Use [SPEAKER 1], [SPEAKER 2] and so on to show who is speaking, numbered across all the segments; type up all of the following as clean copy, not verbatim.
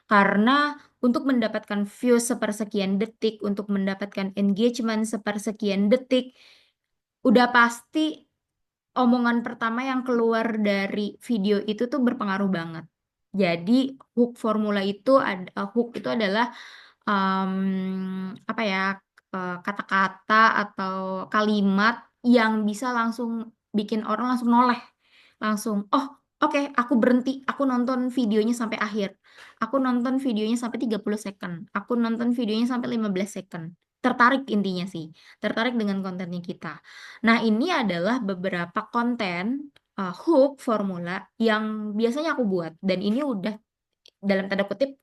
[SPEAKER 1] Karena untuk mendapatkan views sepersekian detik, untuk mendapatkan engagement sepersekian detik, udah pasti omongan pertama yang keluar dari video itu tuh berpengaruh banget. Jadi hook itu adalah apa ya, kata-kata atau kalimat yang bisa langsung bikin orang langsung noleh, langsung oh oke aku berhenti, aku nonton videonya sampai akhir, aku nonton videonya sampai 30 second, aku nonton videonya sampai 15 second, tertarik intinya sih, tertarik dengan kontennya kita. Nah, ini adalah beberapa konten hook formula yang biasanya aku buat, dan ini udah dalam tanda kutip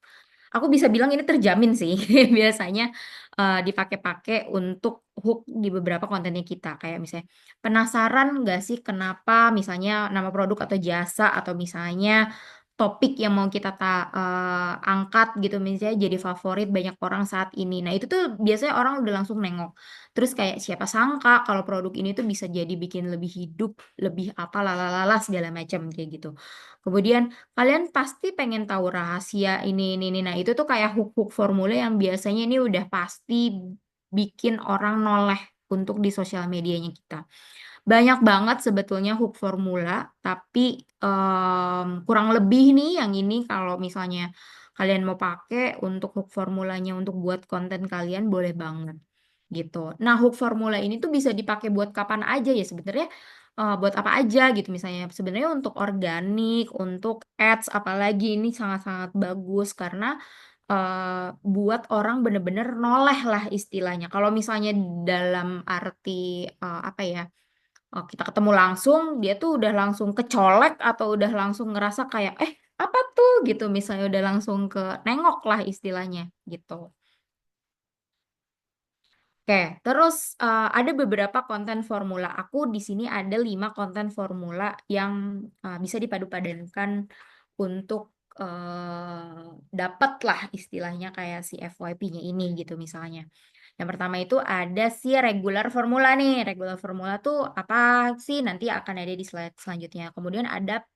[SPEAKER 1] aku bisa bilang ini terjamin sih biasanya dipakai-pakai untuk hook di beberapa kontennya kita, kayak misalnya penasaran nggak sih kenapa misalnya nama produk atau jasa atau misalnya topik yang mau kita angkat gitu misalnya jadi favorit banyak orang saat ini. Nah, itu tuh biasanya orang udah langsung nengok. Terus kayak siapa sangka kalau produk ini tuh bisa jadi bikin lebih hidup, lebih apa lalalala segala macam kayak gitu. Kemudian kalian pasti pengen tahu rahasia ini. Nah, itu tuh kayak hook-hook formula yang biasanya ini udah pasti bikin orang noleh untuk di sosial medianya kita. Banyak banget sebetulnya hook formula, tapi kurang lebih nih yang ini kalau misalnya kalian mau pakai untuk hook formulanya untuk buat konten kalian boleh banget gitu. Nah, hook formula ini tuh bisa dipakai buat kapan aja ya sebenarnya, buat apa aja gitu misalnya. Sebenarnya untuk organik, untuk ads apalagi ini sangat-sangat bagus karena buat orang bener-bener noleh lah istilahnya. Kalau misalnya dalam arti apa ya? Kita ketemu langsung, dia tuh udah langsung kecolek atau udah langsung ngerasa kayak, apa tuh gitu, misalnya udah langsung ke nengok lah istilahnya gitu. Oke, terus ada beberapa konten formula. Aku di sini ada 5 konten formula yang bisa dipadu-padankan untuk dapat lah istilahnya kayak si FYP-nya ini gitu misalnya. Yang pertama itu ada si regular formula nih. Regular formula tuh apa sih? Nanti akan ada di slide selanjutnya. Kemudian ada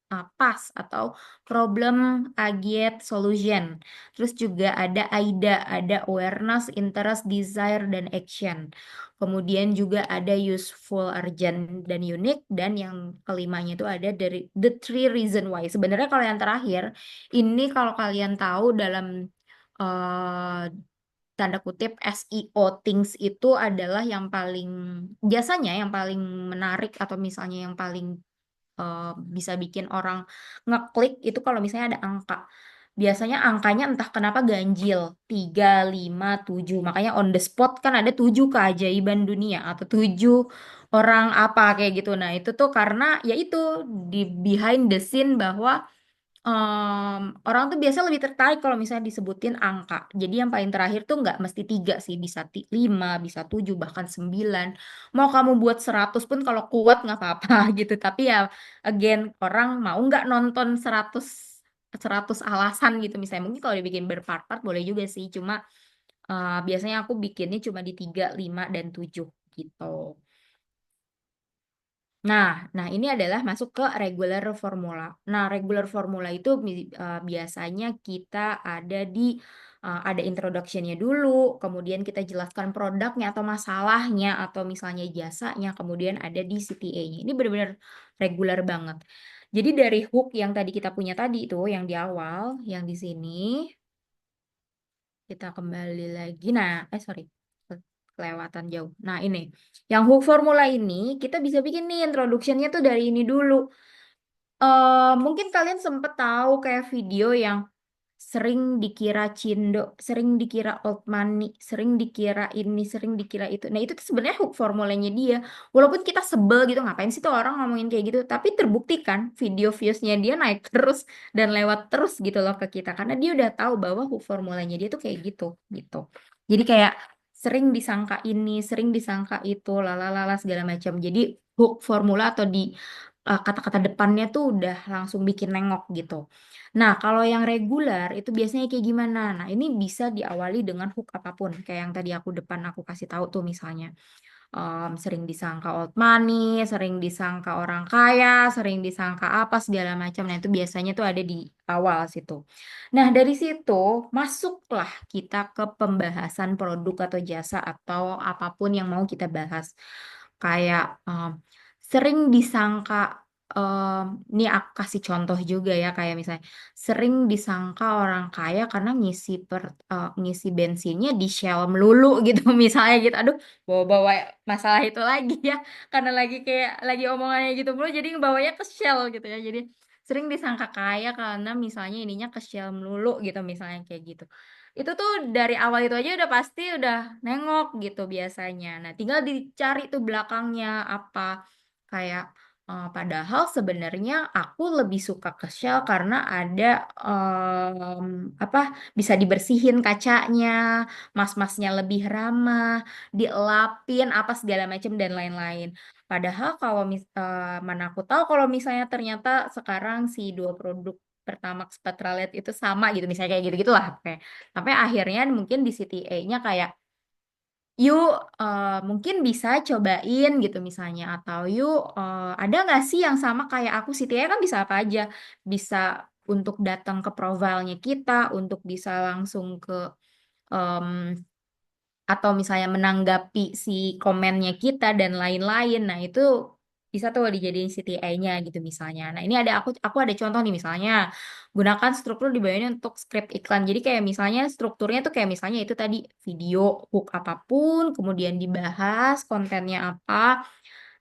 [SPEAKER 1] PAS atau Problem Agent Solution. Terus juga ada AIDA, ada Awareness, Interest, Desire, dan Action. Kemudian juga ada Useful, Urgent, dan Unique. Dan yang kelimanya itu ada dari The Three Reason Why. Sebenarnya kalau yang terakhir, ini kalau kalian tahu dalam eh, tanda kutip SEO things itu adalah yang paling biasanya yang paling menarik atau misalnya yang paling bisa bikin orang ngeklik itu kalau misalnya ada angka. Biasanya angkanya entah kenapa ganjil 3, 5, 7. Makanya on the spot kan ada 7 keajaiban dunia atau 7 orang apa kayak gitu. Nah, itu tuh karena ya itu di behind the scene bahwa orang tuh biasa lebih tertarik kalau misalnya disebutin angka. Jadi yang paling terakhir tuh nggak mesti 3 sih, bisa 5, bisa 7, bahkan 9. Mau kamu buat 100 pun kalau kuat nggak apa-apa gitu. Tapi ya again, orang mau nggak nonton 100 alasan gitu misalnya. Mungkin kalau dibikin berpart-part boleh juga sih. Cuma biasanya aku bikinnya cuma di 3, 5, dan 7 gitu. Nah, ini adalah masuk ke regular formula. Nah, regular formula itu biasanya kita ada introduction-nya dulu, kemudian kita jelaskan produknya atau masalahnya atau misalnya jasanya, kemudian ada di CTA-nya. Ini benar-benar regular banget. Jadi dari hook yang tadi kita punya tadi itu, yang di awal, yang di sini, kita kembali lagi. Nah, sorry, kelewatan jauh. Nah, ini. Yang hook formula ini, kita bisa bikin nih introduction-nya tuh dari ini dulu. Mungkin kalian sempet tahu kayak video yang sering dikira Cindo, sering dikira old money, sering dikira ini, sering dikira itu. Nah, itu tuh sebenarnya hook formulanya dia. Walaupun kita sebel gitu, ngapain sih tuh orang ngomongin kayak gitu, tapi terbukti kan video views-nya dia naik terus dan lewat terus gitu loh ke kita karena dia udah tahu bahwa hook formulanya dia tuh kayak gitu gitu. Jadi kayak sering disangka ini, sering disangka itu, lalalala segala macam. Jadi hook formula atau di kata-kata depannya tuh udah langsung bikin nengok gitu. Nah, kalau yang regular itu biasanya kayak gimana? Nah, ini bisa diawali dengan hook apapun. Kayak yang tadi aku depan aku kasih tahu tuh misalnya. sering disangka old money, sering disangka orang kaya, sering disangka apa segala macam. Nah, itu biasanya tuh ada di awal situ. Nah, dari situ masuklah kita ke pembahasan produk atau jasa atau apapun yang mau kita bahas. Kayak sering disangka, ini aku kasih contoh juga ya, kayak misalnya sering disangka orang kaya karena ngisi bensinnya di Shell melulu gitu misalnya gitu. Aduh, bawa-bawa masalah itu lagi ya, karena lagi kayak lagi omongannya gitu mulu jadi ngebawanya ke Shell gitu ya. Jadi sering disangka kaya karena misalnya ininya ke Shell melulu gitu misalnya kayak gitu. Itu tuh dari awal itu aja udah pasti udah nengok gitu biasanya. Nah, tinggal dicari tuh belakangnya apa. Kayak padahal sebenarnya aku lebih suka ke Shell karena ada apa, bisa dibersihin kacanya, mas-masnya lebih ramah, dielapin apa segala macam dan lain-lain. Padahal kalau mana aku tahu kalau misalnya ternyata sekarang si dua produk Pertamax Petroled itu sama gitu, misalnya kayak gitu-gitulah. Oke. Sampai akhirnya mungkin di CTA-nya kayak yuk, mungkin bisa cobain gitu misalnya, atau yuk, ada nggak sih yang sama kayak aku, CTA kan bisa apa aja, bisa untuk datang ke profilnya kita, untuk bisa langsung ke em, atau misalnya menanggapi si komennya kita dan lain-lain. Nah, itu bisa tuh dijadiin CTA-nya gitu misalnya. Nah, ini aku ada contoh nih misalnya gunakan struktur di bawahnya untuk script iklan. Jadi kayak misalnya strukturnya tuh kayak misalnya itu tadi video hook apapun, kemudian dibahas kontennya apa,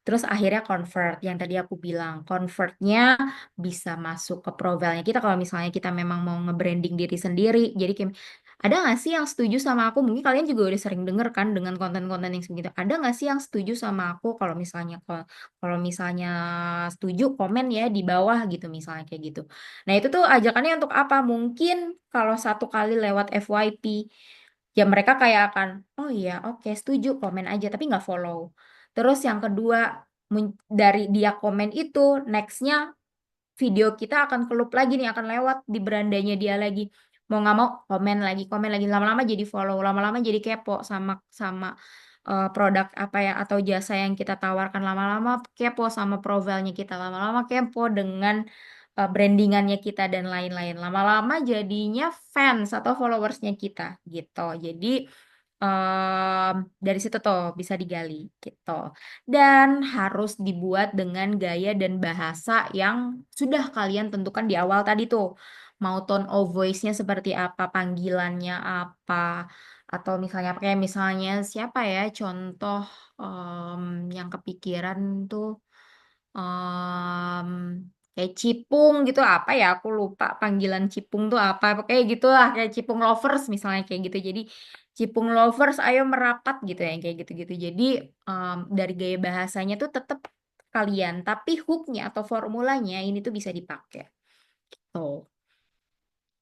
[SPEAKER 1] terus akhirnya convert. Yang tadi aku bilang, convertnya bisa masuk ke profilnya kita kalau misalnya kita memang mau nge-branding diri sendiri. Jadi kayak ada nggak sih yang setuju sama aku? Mungkin kalian juga udah sering denger kan dengan konten-konten yang segitu. Ada nggak sih yang setuju sama aku? Kalau misalnya setuju komen ya di bawah gitu misalnya kayak gitu. Nah, itu tuh ajakannya untuk apa? Mungkin kalau satu kali lewat FYP ya mereka kayak akan, oh iya oke setuju, komen aja tapi nggak follow. Terus yang kedua, dari dia komen itu nextnya video kita akan kelup lagi nih, akan lewat di berandanya dia lagi, mau nggak mau komen lagi, lama-lama jadi follow, lama-lama jadi kepo sama sama produk apa ya atau jasa yang kita tawarkan, lama-lama kepo sama profilnya kita, lama-lama kepo dengan brandingannya kita dan lain-lain, lama-lama jadinya fans atau followersnya kita gitu. Jadi dari situ tuh bisa digali gitu. Dan harus dibuat dengan gaya dan bahasa yang sudah kalian tentukan di awal tadi tuh. Mau tone of voice-nya seperti apa, panggilannya apa, atau misalnya kayak misalnya siapa ya contoh yang kepikiran tuh, em, kayak Cipung gitu apa ya, aku lupa panggilan Cipung tuh apa, kayak gitulah, kayak Cipung Lovers misalnya kayak gitu. Jadi Cipung Lovers ayo merapat gitu ya kayak gitu-gitu. Jadi dari gaya bahasanya tuh tetap kalian, tapi hooknya atau formulanya ini tuh bisa dipakai tuh.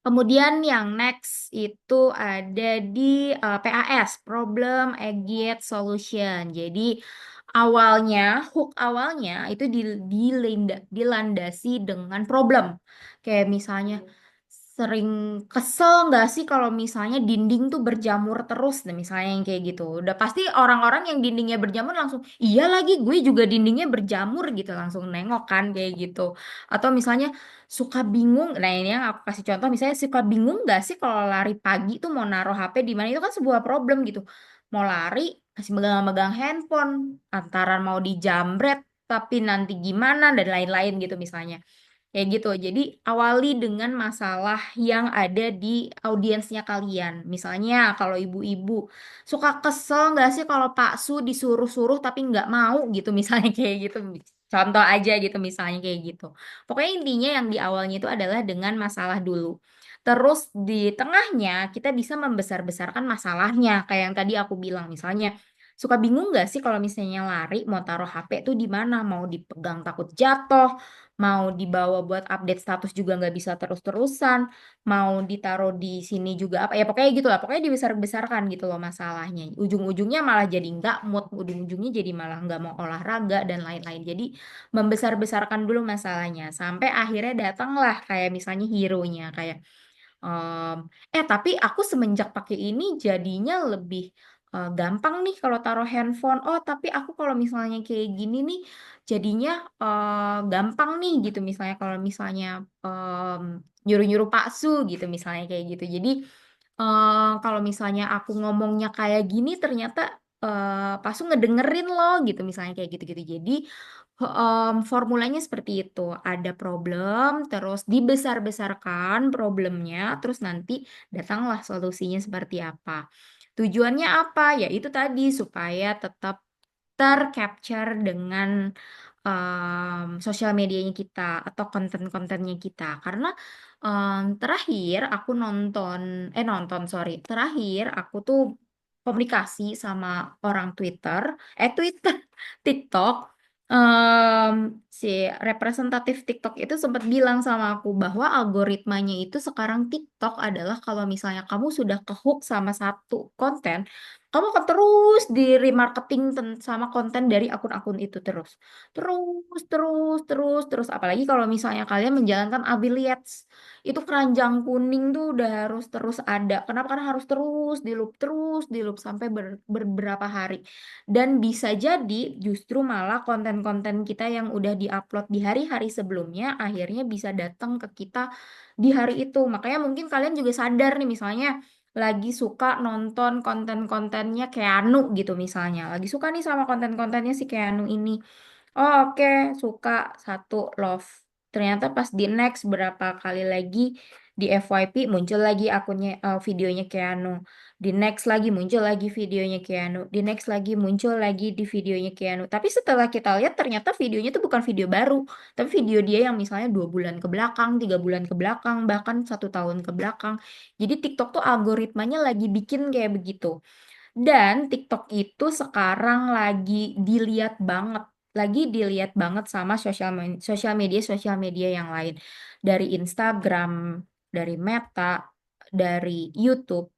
[SPEAKER 1] Kemudian yang next itu ada di PAS, Problem Agent Solution. Jadi awalnya, hook awalnya itu dilandasi dengan problem. Kayak misalnya sering kesel nggak sih kalau misalnya dinding tuh berjamur terus, nah misalnya yang kayak gitu. Udah pasti orang-orang yang dindingnya berjamur langsung, iya lagi gue juga dindingnya berjamur gitu, langsung nengok kan kayak gitu. Atau misalnya suka bingung, nah ini yang aku kasih contoh, misalnya suka bingung nggak sih kalau lari pagi tuh mau naruh HP di mana, itu kan sebuah problem gitu. Mau lari masih megang-megang handphone, antara mau dijamret tapi nanti gimana dan lain-lain gitu misalnya. Kayak gitu. Jadi awali dengan masalah yang ada di audiensnya kalian. Misalnya kalau ibu-ibu suka kesel nggak sih kalau Pak Su disuruh-suruh tapi nggak mau gitu misalnya kayak gitu. Contoh aja gitu misalnya kayak gitu. Pokoknya intinya yang di awalnya itu adalah dengan masalah dulu. Terus di tengahnya kita bisa membesar-besarkan masalahnya. Kayak yang tadi aku bilang misalnya. Suka bingung nggak sih kalau misalnya lari mau taruh HP tuh di mana? Mau dipegang takut jatuh, mau dibawa buat update status juga nggak bisa terus-terusan, mau ditaruh di sini juga apa ya, pokoknya gitu lah, pokoknya dibesar-besarkan gitu loh masalahnya, ujung-ujungnya malah jadi nggak mood, ujung-ujungnya jadi malah nggak mau olahraga dan lain-lain. Jadi membesar-besarkan dulu masalahnya sampai akhirnya datanglah kayak misalnya hero-nya kayak tapi aku semenjak pakai ini jadinya lebih gampang nih kalau taruh handphone. Oh, tapi aku kalau misalnya kayak gini nih, jadinya gampang nih gitu. Misalnya kalau misalnya em, nyuruh-nyuruh Pak gitu, misalnya kayak gitu. Jadi kalau misalnya aku ngomongnya kayak gini, ternyata Pak ngedengerin loh gitu, misalnya kayak gitu-gitu. Jadi formulanya seperti itu. Ada problem, terus dibesar-besarkan problemnya, terus nanti datanglah solusinya seperti apa. Tujuannya apa? Ya itu tadi supaya tetap tercapture dengan sosial medianya kita atau konten-kontennya kita. Karena terakhir aku terakhir aku tuh komunikasi sama orang Twitter, TikTok. Si representatif TikTok itu sempat bilang sama aku bahwa algoritmanya itu sekarang TikTok adalah kalau misalnya kamu sudah kehook sama satu konten, kamu akan terus di remarketing sama konten dari akun-akun itu terus. Terus, terus, terus, terus. Apalagi kalau misalnya kalian menjalankan affiliates. Itu keranjang kuning tuh udah harus terus ada. Kenapa? Karena harus terus di loop sampai beberapa hari. Dan bisa jadi justru malah konten-konten kita yang udah diupload di hari-hari sebelumnya akhirnya bisa datang ke kita di hari itu. Makanya mungkin kalian juga sadar nih misalnya lagi suka nonton konten-kontennya Keanu gitu misalnya. Lagi suka nih sama konten-kontennya si Keanu ini. Oh oke, suka satu love. Ternyata pas di next berapa kali lagi di FYP muncul lagi akunnya videonya Keanu. Di next lagi muncul lagi videonya Keanu. Di next lagi muncul lagi di videonya Keanu. Tapi setelah kita lihat ternyata videonya itu bukan video baru, tapi video dia yang misalnya 2 bulan ke belakang, 3 bulan ke belakang, bahkan 1 tahun ke belakang. Jadi TikTok tuh algoritmanya lagi bikin kayak begitu. Dan TikTok itu sekarang lagi dilihat banget sama sosial media yang lain. Dari Instagram, dari Meta, dari YouTube.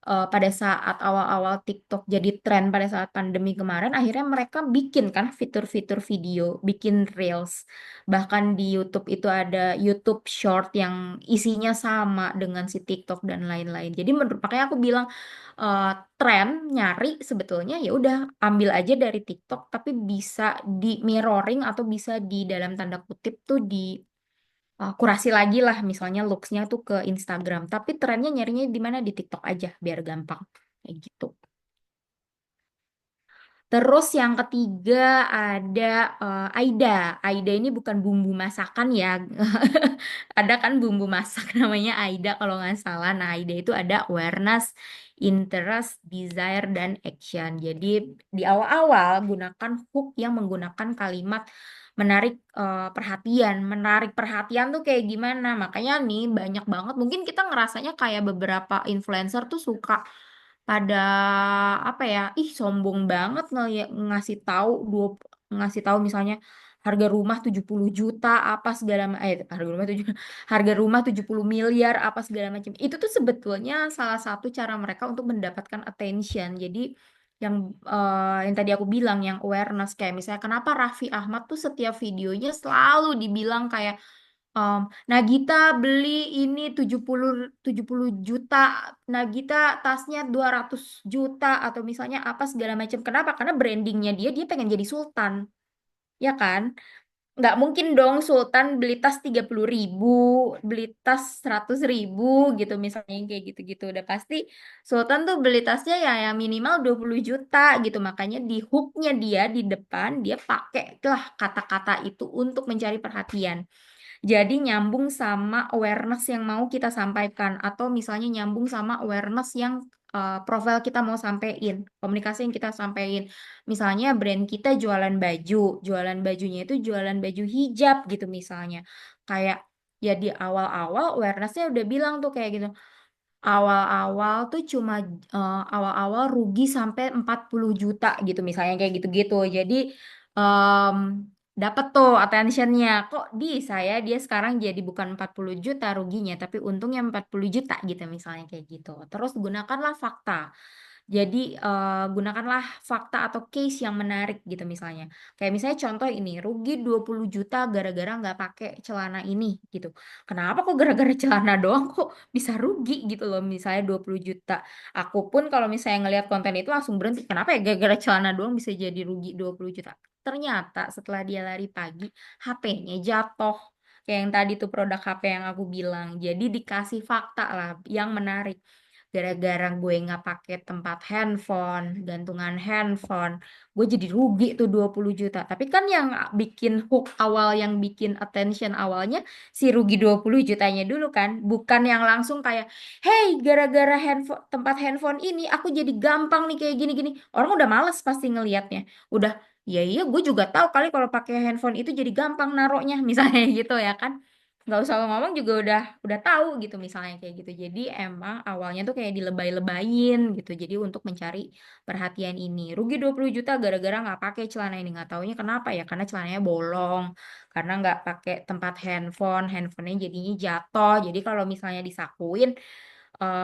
[SPEAKER 1] Pada saat awal-awal TikTok jadi tren pada saat pandemi kemarin, akhirnya mereka bikin kan fitur-fitur video, bikin Reels. Bahkan di YouTube itu ada YouTube Short yang isinya sama dengan si TikTok dan lain-lain. Jadi makanya aku bilang eh, tren nyari sebetulnya ya udah ambil aja dari TikTok tapi bisa di mirroring atau bisa di dalam tanda kutip tuh di kurasi lagi lah misalnya looks-nya tuh ke Instagram tapi trennya nyarinya di mana di TikTok aja biar gampang kayak gitu. Terus yang ketiga ada Aida. Aida ini bukan bumbu masakan ya. Ada kan bumbu masak namanya Aida kalau nggak salah. Nah, Aida itu ada awareness, interest, desire, dan action. Jadi di awal-awal gunakan hook yang menggunakan kalimat menarik perhatian. Menarik perhatian tuh kayak gimana? Makanya nih banyak banget. Mungkin kita ngerasanya kayak beberapa influencer tuh suka pada apa ya ih sombong banget ngasih tahu misalnya harga rumah 70 juta apa harga rumah 70 miliar apa segala macam itu tuh sebetulnya salah satu cara mereka untuk mendapatkan attention jadi yang yang tadi aku bilang yang awareness kayak misalnya kenapa Raffi Ahmad tuh setiap videonya selalu dibilang kayak Nagita beli ini 70 juta, Nagita tasnya 200 juta atau misalnya apa segala macam. Kenapa? Karena brandingnya dia pengen jadi sultan, ya kan? Nggak mungkin dong sultan beli tas 30 ribu, beli tas 100 ribu gitu misalnya yang kayak gitu-gitu. Udah pasti sultan tuh beli tasnya ya minimal 20 juta gitu. Makanya di hooknya dia di depan dia pakai lah kata-kata itu untuk mencari perhatian. Jadi nyambung sama awareness yang mau kita sampaikan atau misalnya nyambung sama awareness yang profil kita mau sampein, komunikasi yang kita sampein. Misalnya brand kita jualan bajunya itu jualan baju hijab gitu misalnya. Kayak ya di awal-awal awarenessnya udah bilang tuh kayak gitu. Awal-awal tuh cuma awal-awal rugi sampai 40 juta gitu misalnya kayak gitu-gitu. Jadi em dapat tuh attentionnya. Kok dia sekarang jadi bukan 40 juta ruginya tapi untungnya 40 juta gitu misalnya kayak gitu. Terus gunakanlah fakta. Jadi gunakanlah fakta atau case yang menarik gitu misalnya. Kayak misalnya contoh ini, rugi 20 juta gara-gara nggak pakai celana ini gitu. Kenapa kok gara-gara celana doang kok bisa rugi gitu loh misalnya 20 juta. Aku pun kalau misalnya ngelihat konten itu langsung berhenti. Kenapa ya gara-gara celana doang bisa jadi rugi 20 juta. Ternyata setelah dia lari pagi, HP-nya jatuh. Kayak yang tadi tuh produk HP yang aku bilang. Jadi dikasih fakta lah yang menarik. Gara-gara gue nggak pakai tempat handphone, gantungan handphone, gue jadi rugi tuh 20 juta. Tapi kan yang bikin hook awal, yang bikin attention awalnya si rugi 20 jutanya dulu kan. Bukan yang langsung kayak, hey, gara-gara handphone, tempat handphone ini aku jadi gampang nih kayak gini-gini. Orang udah males pasti ngelihatnya. Udah, ya iya gue juga tahu kali kalau pakai handphone itu jadi gampang naroknya misalnya gitu ya kan. Nggak usah ngomong juga udah tahu gitu misalnya kayak gitu. Jadi emang awalnya tuh kayak dilebay-lebayin gitu. Jadi untuk mencari perhatian ini. Rugi 20 juta gara-gara nggak pakai celana ini. Nggak taunya kenapa ya? Karena celananya bolong. Karena nggak pakai tempat handphone. Handphonenya jadinya jatuh. Jadi kalau misalnya disakuin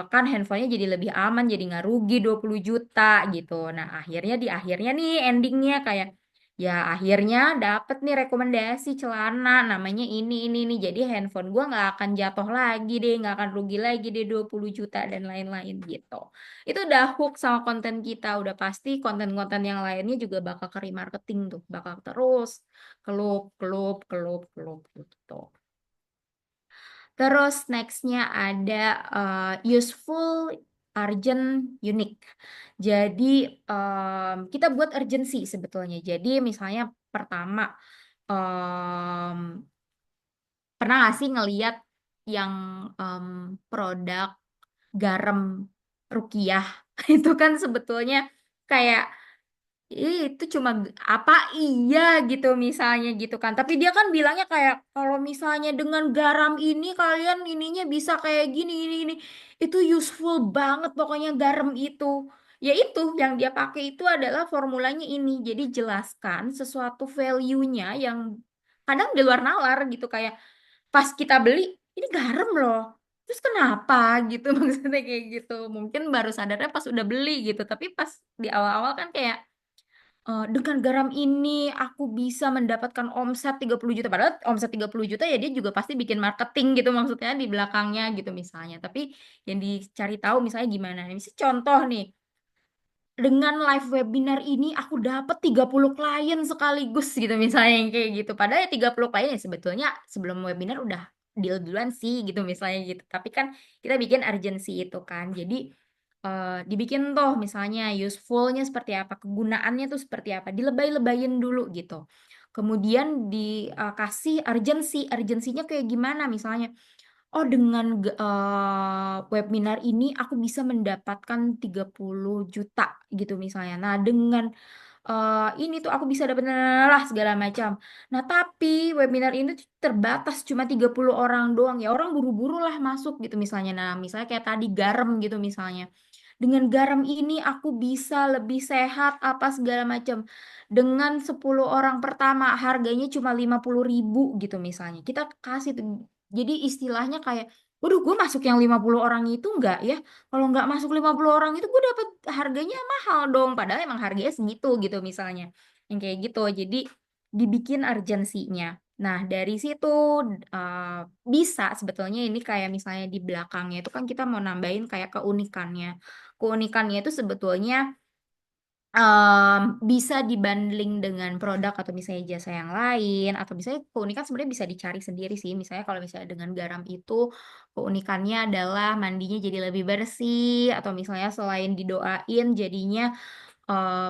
[SPEAKER 1] kan handphonenya jadi lebih aman. Jadi nggak rugi 20 juta gitu. Nah akhirnya di akhirnya nih endingnya kayak ya akhirnya dapet nih rekomendasi celana namanya ini. Jadi handphone gua nggak akan jatuh lagi deh, nggak akan rugi lagi deh 20 juta dan lain-lain gitu. Itu udah hook sama konten kita, udah pasti konten-konten yang lainnya juga bakal ke remarketing tuh, bakal terus kelup gitu. Terus nextnya ada useful, urgent, unique. Jadi kita buat urgency sebetulnya. Jadi misalnya pertama em, pernah nggak sih ngeliat yang em, produk garam Rukiah itu kan sebetulnya kayak itu cuma apa iya gitu misalnya gitu kan. Tapi dia kan bilangnya kayak kalau misalnya dengan garam ini kalian ininya bisa kayak gini ini. Itu useful banget pokoknya garam itu. Ya itu yang dia pakai itu adalah formulanya ini. Jadi jelaskan sesuatu value-nya yang kadang di luar nalar gitu kayak pas kita beli ini garam loh. Terus kenapa gitu maksudnya kayak gitu. Mungkin baru sadarnya pas udah beli gitu. Tapi pas di awal-awal kan kayak dengan garam ini aku bisa mendapatkan omset 30 juta. Padahal omset 30 juta ya dia juga pasti bikin marketing gitu maksudnya di belakangnya gitu misalnya. Tapi yang dicari tahu misalnya gimana. Misalnya contoh nih, dengan live webinar ini aku dapat 30 klien sekaligus gitu misalnya yang kayak gitu. Padahal ya 30 klien ya sebetulnya sebelum webinar udah deal duluan sih gitu misalnya gitu. Tapi kan kita bikin urgency itu kan. Jadi dibikin tuh misalnya usefulnya seperti apa, kegunaannya tuh seperti apa, dilebay-lebayin dulu gitu. Kemudian dikasih urgency, urgensinya kayak gimana misalnya. Oh, dengan webinar ini aku bisa mendapatkan 30 juta gitu misalnya. Nah, dengan ini tuh aku bisa dapat lah segala macam. Nah, tapi webinar ini tuh terbatas cuma 30 orang doang. Ya orang buru-buru lah masuk gitu misalnya. Nah, misalnya kayak tadi garam gitu misalnya. Dengan garam ini aku bisa lebih sehat apa segala macam. Dengan 10 orang pertama harganya cuma 50.000 gitu misalnya. Kita kasih tuh. Jadi istilahnya kayak, waduh gue masuk yang 50 orang itu enggak ya. Kalau nggak masuk 50 orang itu gue dapat harganya mahal dong. Padahal emang harganya segitu gitu misalnya. Yang kayak gitu. Jadi dibikin urgensinya. Nah, dari situ uh, bisa sebetulnya ini kayak misalnya di belakangnya itu kan kita mau nambahin kayak keunikannya. Keunikannya itu sebetulnya bisa dibanding dengan produk atau misalnya jasa yang lain atau misalnya keunikan sebenarnya bisa dicari sendiri sih. Misalnya kalau misalnya dengan garam itu keunikannya adalah mandinya jadi lebih bersih atau misalnya selain didoain jadinya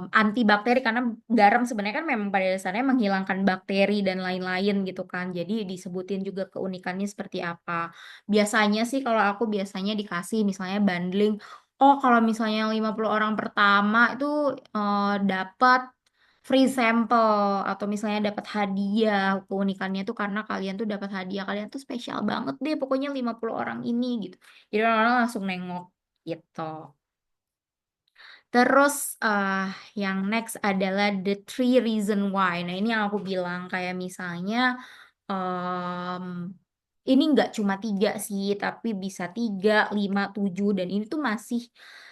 [SPEAKER 1] anti bakteri karena garam sebenarnya kan memang pada dasarnya menghilangkan bakteri dan lain-lain gitu kan. Jadi disebutin juga keunikannya seperti apa. Biasanya sih kalau aku biasanya dikasih misalnya bundling. Oh, kalau misalnya yang 50 orang pertama itu dapat free sampel atau misalnya dapat hadiah. Keunikannya tuh karena kalian tuh dapat hadiah. Kalian tuh spesial banget deh pokoknya 50 orang ini gitu. Jadi orang-orang langsung nengok gitu. Terus yang next adalah the three reason why. Nah ini yang aku bilang kayak misalnya em, ini nggak cuma 3 sih, tapi bisa 3, 5, 7, dan ini tuh masih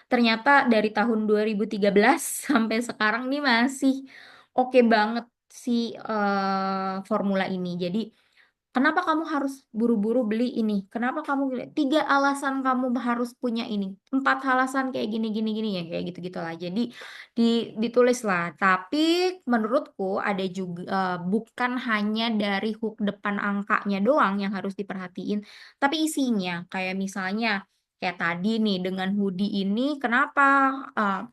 [SPEAKER 1] ternyata dari tahun 2013 sampai sekarang nih masih oke banget sih formula ini. Jadi kenapa kamu harus buru-buru beli ini? Kenapa kamu tiga alasan kamu harus punya ini? Empat alasan kayak gini gini gini ya kayak gitu gitulah. Jadi ditulis lah. Tapi menurutku ada juga bukan hanya dari hook depan angkanya doang yang harus diperhatiin, tapi isinya. Kayak misalnya kayak tadi nih dengan hoodie ini kenapa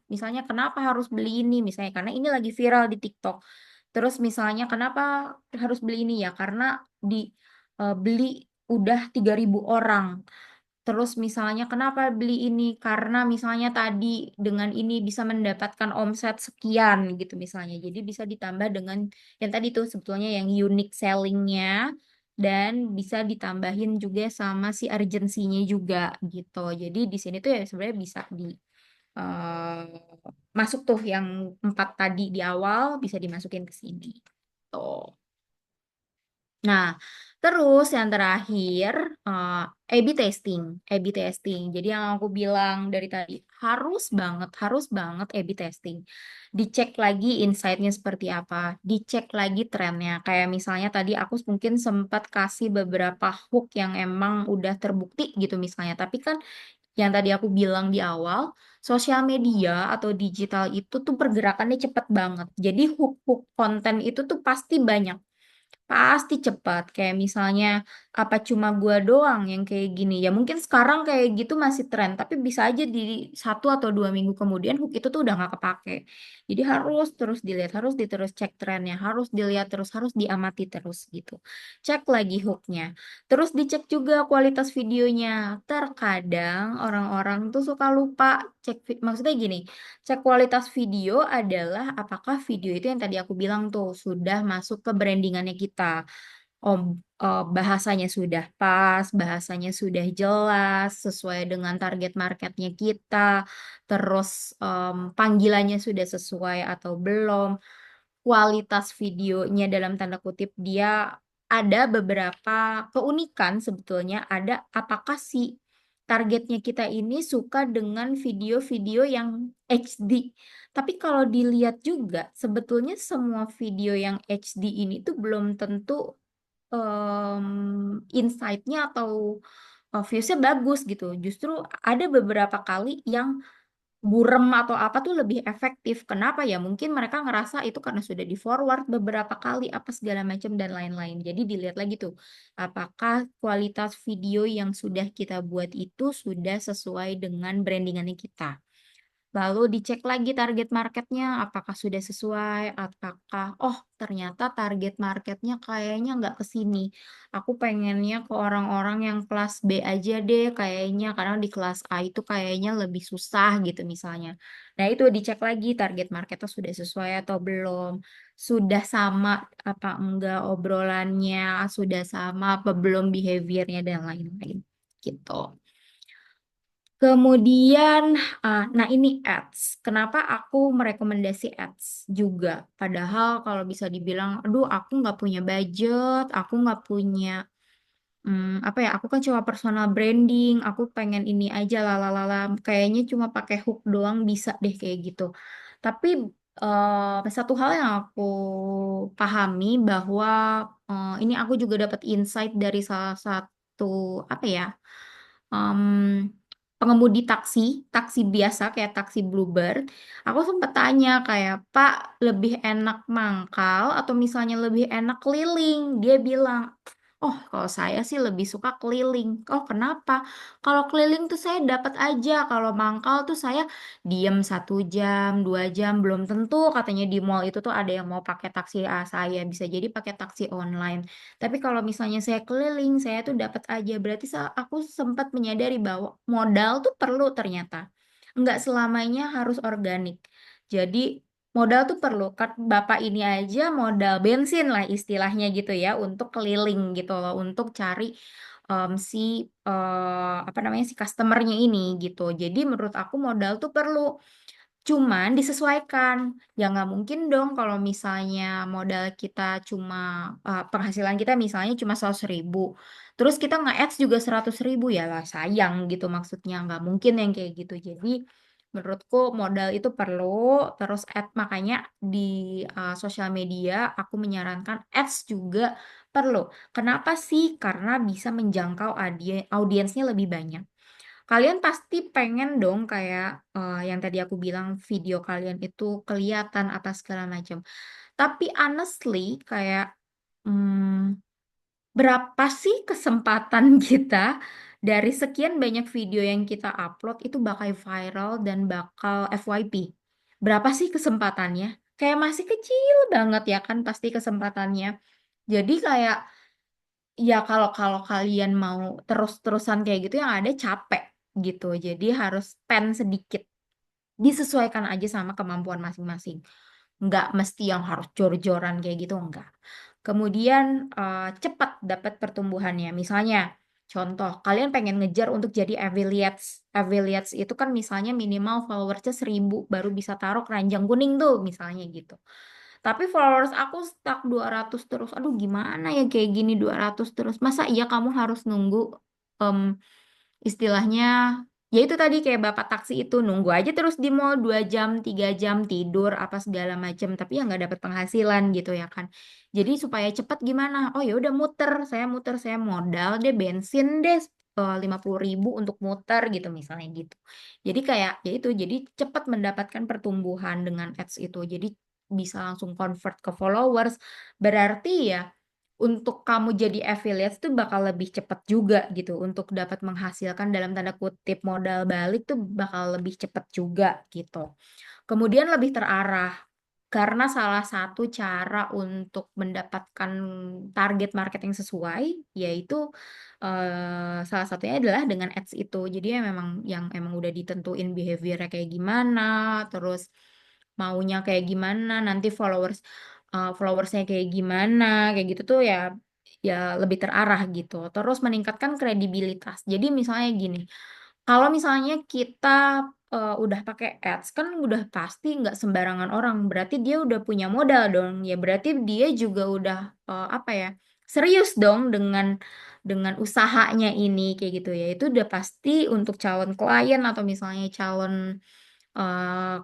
[SPEAKER 1] misalnya kenapa harus beli ini misalnya karena ini lagi viral di TikTok. Terus misalnya kenapa harus beli ini ya? Karena beli udah 3.000 orang. Terus misalnya kenapa beli ini? Karena misalnya tadi dengan ini bisa mendapatkan omset sekian gitu misalnya. Jadi bisa ditambah dengan yang tadi tuh sebetulnya yang unique selling-nya dan bisa ditambahin juga sama si urgency-nya juga gitu. Jadi di sini tuh ya sebenarnya bisa eh, masuk tuh yang 4 tadi di awal bisa dimasukin ke sini. Tuh. Nah, terus yang terakhir A/B testing, A/B testing. Jadi yang aku bilang dari tadi harus banget A/B testing. Dicek lagi insight-nya seperti apa, dicek lagi trennya. Kayak misalnya tadi aku mungkin sempat kasih beberapa hook yang emang udah terbukti gitu misalnya. Tapi kan yang tadi aku bilang di awal, sosial media atau digital itu tuh pergerakannya cepet banget. Jadi hook-hook konten itu tuh pasti banyak. Pasti cepat. Kayak misalnya, apa cuma gua doang yang kayak gini? Ya mungkin sekarang kayak gitu masih tren, tapi bisa aja di 1 atau 2 minggu kemudian hook itu tuh udah nggak kepake. Jadi harus terus dilihat, harus diterus cek trennya, harus dilihat terus, harus diamati terus gitu. Cek lagi hooknya. Terus dicek juga kualitas videonya. Terkadang orang-orang tuh suka lupa cek, maksudnya gini, cek kualitas video adalah apakah video itu yang tadi aku bilang tuh sudah masuk ke brandingannya kita. Bahasanya sudah pas, bahasanya sudah jelas, sesuai dengan target marketnya kita, terus panggilannya sudah sesuai atau belum, kualitas videonya dalam tanda kutip dia ada beberapa keunikan sebetulnya ada apakah si targetnya kita ini suka dengan video-video yang HD. Tapi kalau dilihat juga sebetulnya semua video yang HD ini tuh belum tentu insight-nya atau views-nya bagus gitu. Justru ada beberapa kali yang burem atau apa tuh lebih efektif. Kenapa ya? Mungkin mereka ngerasa itu karena sudah di forward beberapa kali apa segala macam dan lain-lain. Jadi dilihat lagi tuh, apakah kualitas video yang sudah kita buat itu sudah sesuai dengan brandingannya kita. Lalu dicek lagi target marketnya, apakah sudah sesuai, apakah, oh ternyata target marketnya kayaknya nggak ke sini. Aku pengennya ke orang-orang yang kelas B aja deh kayaknya, karena di kelas A itu kayaknya lebih susah gitu misalnya. Nah itu dicek lagi target marketnya sudah sesuai atau belum, sudah sama apa enggak obrolannya, sudah sama apa belum behaviornya dan lain-lain gitu. Kemudian, nah ini ads. Kenapa aku merekomendasi ads juga? Padahal kalau bisa dibilang, aduh aku nggak punya budget, aku nggak punya, apa ya, aku kan cuma personal branding, aku pengen ini aja lalalala, kayaknya cuma pakai hook doang bisa deh kayak gitu. Tapi satu hal yang aku pahami bahwa ini aku juga dapat insight dari salah satu, apa ya, em, pengemudi taksi, taksi biasa kayak taksi Bluebird, aku sempat tanya kayak, Pak, lebih enak mangkal atau misalnya lebih enak keliling? Dia bilang, oh, kalau saya sih lebih suka keliling. Oh, kenapa? Kalau keliling tuh saya dapat aja. Kalau mangkal tuh saya diem 1 jam, 2 jam, belum tentu katanya di mall itu tuh ada yang mau pakai taksi saya. Bisa jadi pakai taksi online. Tapi kalau misalnya saya keliling, saya tuh dapat aja. Berarti aku sempat menyadari bahwa modal tuh perlu ternyata. Nggak selamanya harus organik. Jadi modal tuh perlu. Kan Bapak ini aja modal bensin lah istilahnya gitu ya untuk keliling gitu loh, untuk cari si apa namanya si customernya ini gitu. Jadi menurut aku modal tuh perlu. Cuman disesuaikan. Ya nggak mungkin dong kalau misalnya modal kita cuma penghasilan kita misalnya cuma 100.000. Terus kita nge-ads juga 100.000 ya lah sayang gitu maksudnya. Nggak mungkin yang kayak gitu. Jadi menurutku modal itu perlu. Terus makanya di sosial media aku menyarankan ads juga perlu. Kenapa sih? Karena bisa menjangkau audiensnya lebih banyak. Kalian pasti pengen dong kayak yang tadi aku bilang video kalian itu kelihatan apa segala macam. Tapi honestly kayak hmm, berapa sih kesempatan kita dari sekian banyak video yang kita upload itu bakal viral dan bakal FYP? Berapa sih kesempatannya? Kayak masih kecil banget ya kan pasti kesempatannya. Jadi kayak ya kalau kalau kalian mau terus-terusan kayak gitu yang ada capek gitu. Jadi harus spend sedikit. Disesuaikan aja sama kemampuan masing-masing. Nggak mesti yang harus jor-joran kayak gitu, enggak. Kemudian cepat dapat pertumbuhannya. Misalnya, contoh, kalian pengen ngejar untuk jadi affiliates. Affiliates itu kan misalnya minimal followersnya 1.000 baru bisa taruh keranjang kuning tuh, misalnya gitu. Tapi followers aku stuck 200 terus. Aduh, gimana ya kayak gini 200 terus. Masa iya kamu harus nunggu em, istilahnya ya itu tadi kayak bapak taksi itu nunggu aja terus di mall 2 jam 3 jam tidur apa segala macam tapi ya nggak dapat penghasilan gitu ya kan jadi supaya cepat gimana oh ya udah muter saya modal deh bensin deh 50.000 untuk muter gitu misalnya gitu jadi kayak ya itu jadi cepat mendapatkan pertumbuhan dengan ads itu jadi bisa langsung convert ke followers berarti ya untuk kamu jadi affiliate tuh bakal lebih cepat juga gitu untuk dapat menghasilkan dalam tanda kutip modal balik tuh bakal lebih cepat juga gitu. Kemudian lebih terarah karena salah satu cara untuk mendapatkan target market yang sesuai yaitu salah satunya adalah dengan ads itu. Jadi ya memang yang emang udah ditentuin behaviornya kayak gimana, terus maunya kayak gimana, nanti followersnya kayak gimana, kayak gitu tuh ya ya lebih terarah gitu. Terus meningkatkan kredibilitas. Jadi misalnya gini, kalau misalnya kita udah pakai ads kan udah pasti nggak sembarangan orang. Berarti dia udah punya modal dong. Ya berarti dia juga udah apa ya? Serius dong dengan usahanya ini kayak gitu ya. Itu udah pasti untuk calon klien atau misalnya calon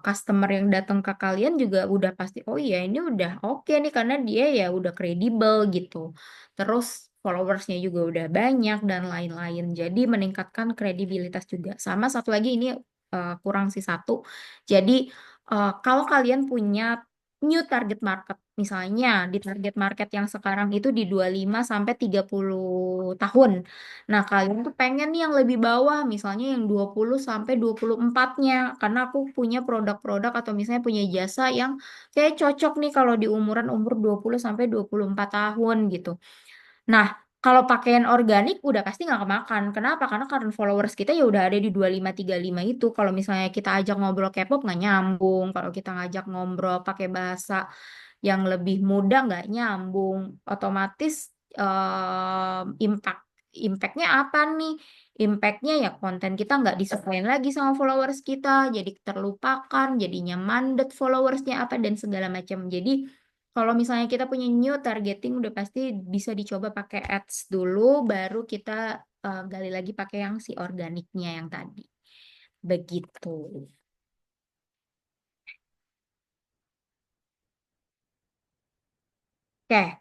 [SPEAKER 1] customer yang datang ke kalian juga udah pasti oh iya ini udah oke nih karena dia ya udah kredibel gitu. Terus followersnya juga udah banyak dan lain-lain. Jadi meningkatkan kredibilitas juga. Sama satu lagi ini kurang sih satu. Jadi kalau kalian punya new target market, misalnya di target market yang sekarang itu di 25 sampai 30 tahun. Nah, kalian tuh pengen nih yang lebih bawah, misalnya yang 20 sampai 24-nya. Karena aku punya produk-produk atau misalnya punya jasa yang kayak cocok nih kalau di umuran umur 20 sampai 24 tahun gitu. Nah, kalau pakaian organik udah pasti nggak kemakan. Kenapa? Karena followers kita ya udah ada di 25 35 itu. Kalau misalnya kita ajak ngobrol K-pop nggak nyambung. Kalau kita ngajak ngobrol pakai bahasa yang lebih mudah nggak nyambung. Otomatis impact impactnya apa nih? Impactnya ya konten kita nggak disukain lagi sama followers kita. Jadi terlupakan, jadinya mandet followersnya apa dan segala macam. Jadi kalau misalnya kita punya new targeting udah pasti bisa dicoba pakai ads dulu, baru kita gali lagi pakai yang si organiknya yang tadi. Begitu. Oke,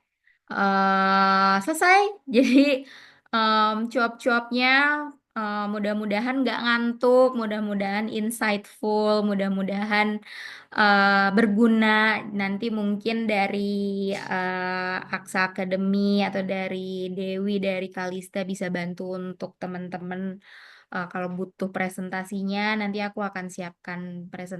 [SPEAKER 1] selesai. Jadi cuap-cuapnya mudah-mudahan nggak ngantuk, mudah-mudahan insightful, mudah-mudahan berguna. Nanti mungkin dari Aksa Academy atau dari Dewi, dari Kalista bisa bantu untuk teman-teman kalau butuh presentasinya. Nanti aku akan siapkan presentasi.